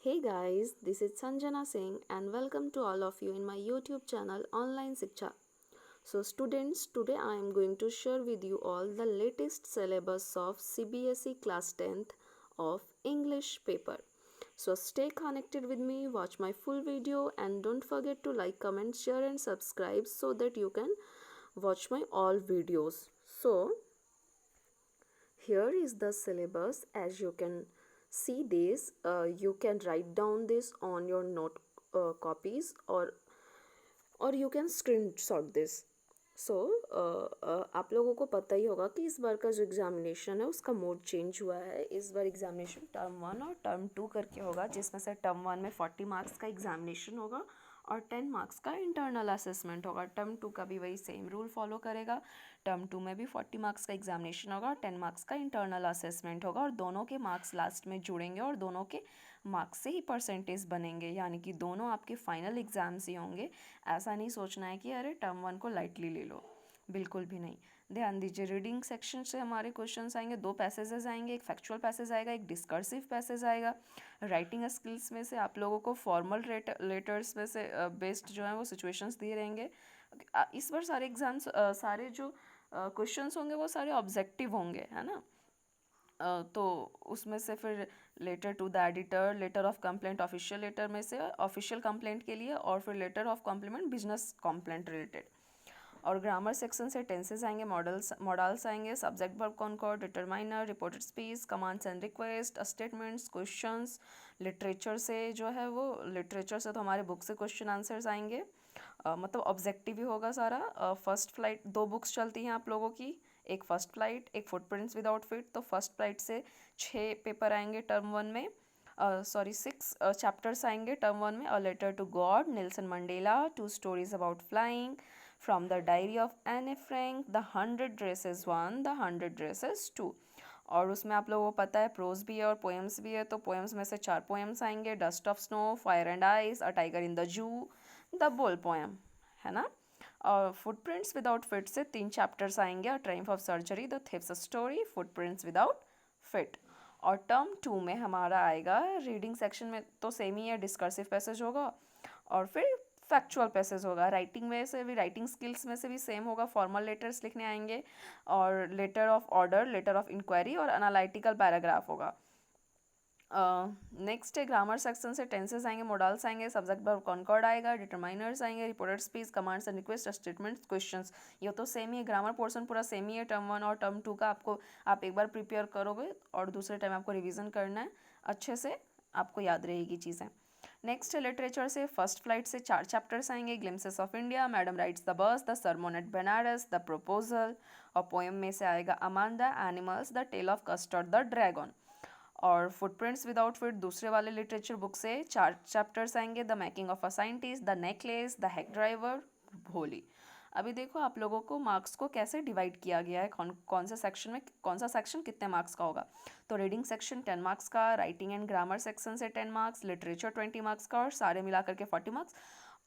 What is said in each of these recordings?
Hey guys, this is Sanjana Singh and welcome to all of you in my YouTube channel Online Shiksha. So students, today I am going to share with you all the latest syllabus of CBSE class 10th of English paper. So stay connected with me, watch my full video and don't forget to like, comment, share and subscribe so that you can watch my all videos. So here is the syllabus. As you can see this, you can write down this on your note copies, or you can screenshot this. सो आप लोगों को पता ही होगा कि इस बार का जो examination है उसका मोड चेंज हुआ है. इस बार एग्ज़ामिनेशन टर्म 1 और टर्म 2 करके होगा, जिसमें से टर्म 1 में 40 मार्क्स का एग्ज़ामिनेशन होगा और 10 मार्क्स का इंटरनल असेसमेंट होगा. टर्म 2 का भी वही सेम रूल फॉलो करेगा. टर्म 2 में भी 40 मार्क्स का एग्ज़ामिनेशन होगा और 10 मार्क्स का इंटरनल असेसमेंट होगा और दोनों के मार्क्स लास्ट में जुड़ेंगे और दोनों के मार्क्स से ही परसेंटेज बनेंगे, यानी कि दोनों आपके फाइनल एग्ज़ाम्स ही होंगे. ऐसा नहीं सोचना है कि अरे टर्म 1 को लाइटली ले लो, बिल्कुल भी नहीं. ध्यान दीजिए, रीडिंग सेक्शन से हमारे क्वेश्चंस आएंगे. 2 पैसेजेस आएंगे, एक फैक्चुअल पैसेज आएगा, एक डिस्कर्सिव पैसेज आएगा. राइटिंग स्किल्स में से आप लोगों को फॉर्मल लेटर्स में से बेस्ड जो है वो सिचुएशंस दिए रहेंगे. इस बार सारे एग्जाम्स सारे जो क्वेश्चंस होंगे वो सारे ऑब्जेक्टिव होंगे, है ना. तो उसमें से फिर letter to the editor, letter of complaint official letter में से ऑफिशियल कंप्लेंट के लिए, और फिर letter of compliment business complaint related. और ग्रामर सेक्शन से टेंसेस आएंगे, मॉडल्स आएंगे, subject verb concord, determiner, reported speech, commands and request, statements, questions. Literature से जो है वो, लिटरेचर से तो हमारे बुक से क्वेश्चन आंसर्स आएंगे. मतलब ऑब्जेक्टिव ही होगा सारा. फर्स्ट फ्लाइट 2 बुक्स चलती हैं आप लोगों की, एक फर्स्ट फ्लाइट, एक फुटप्रिंट्स विदाउट फिट. तो फर्स्ट फ्लाइट से 6 पेपर आएंगे टर्म 1 में, सॉरी 6 चैप्टर्स आएंगे टर्म 1 में. A letter to God, Nelson Mandela, 2 stories about flying, from the diary of Anne ए Frank, the 100 dresses 1, the 100 dresses 2. और उसमें आप लोगों को पता है प्रोज भी है और पोएम्स भी है. तो पोएम्स में से 4 पोएम्स आएंगे, dust of snow, fire and ice, a tiger in the zoo, the bull poem, है ना. और फुटप्रिंट्स विदाउट फिट से 3 चैप्टर्स आएंगे, a triumph of surgery, the thief's story, footprints without feet. और टर्म 2 में हमारा आएगा, रीडिंग सेक्शन में तो सेम ही है, डिस्कर्सिव पैसेज होगा और फिर फैक्चुअल पैसेज होगा. राइटिंग में से भी, राइटिंग स्किल्स में से भी सेम होगा, फॉर्मल लेटर्स लिखने आएंगे और letter of order, letter of enquiry और एनालिटिकल पैराग्राफ होगा. नेक्स्ट है ग्रामर सेक्शन से टेंसेस आएंगे, मॉडल्स आएंगे, सब्जेक्ट वर्ब कॉनकॉर्ड आएगा, डिटरमाइनर्स आएंगे, reported speech, commands and request, statements, questions. ये तो सेम ही है, ग्रामर पोर्शन पूरा सेम ही है टर्म 1 और टर्म 2 का. आपको आप एक बार प्रिपेयर करोगे और दूसरे टाइम आपको रिविजन करना है, अच्छे से आपको याद रहेगी चीज़ें. नेक्स्ट है लिटरेचर से, फर्स्ट फ्लाइट से 4 चैप्टर्स आएंगे, glimpses of India, madam rides the bus, the sermon at Banaras, the proposal. और पोएम में से आएगा Amanda, animals, the tale of custard the dragon. और फुटप्रिंट्स विदाउट फिट दूसरे वाले लिटरेचर बुक से 4 चैप्टर्स आएंगे, the making of a scientist, the necklace, the hack driver, Bholi. अभी देखो आप लोगों को मार्क्स को कैसे डिवाइड किया गया है, कौन से सेक्शन में कौन सा सेक्शन कितने मार्क्स का होगा. तो रीडिंग सेक्शन 10 मार्क्स का, राइटिंग एंड ग्रामर सेक्शन से 10 मार्क्स, लिटरेचर 20 मार्क्स का और सारे मिलाकर के 40 मार्क्स.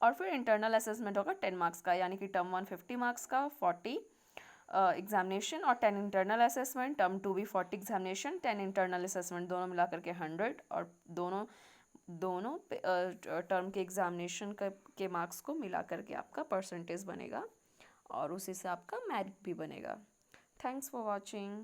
और फिर इंटरनल असेसमेंट होगा 10 मार्क्स का, यानी कि टर्म 1 50 मार्क्स का, 40 एग्जामिनेशन और 10 इंटरनल असेसमेंट. टर्म 2 भी 40 एग्जामिनेशन, 10 इंटरनल असेसमेंट, दोनों मिला करके 100. और दोनों दोनों टर्म के एग्जामिनेशन के मार्क्स को मिला करके आपका परसेंटेज बनेगा और उसी से आपका मेरिट भी बनेगा. Thanks for watching.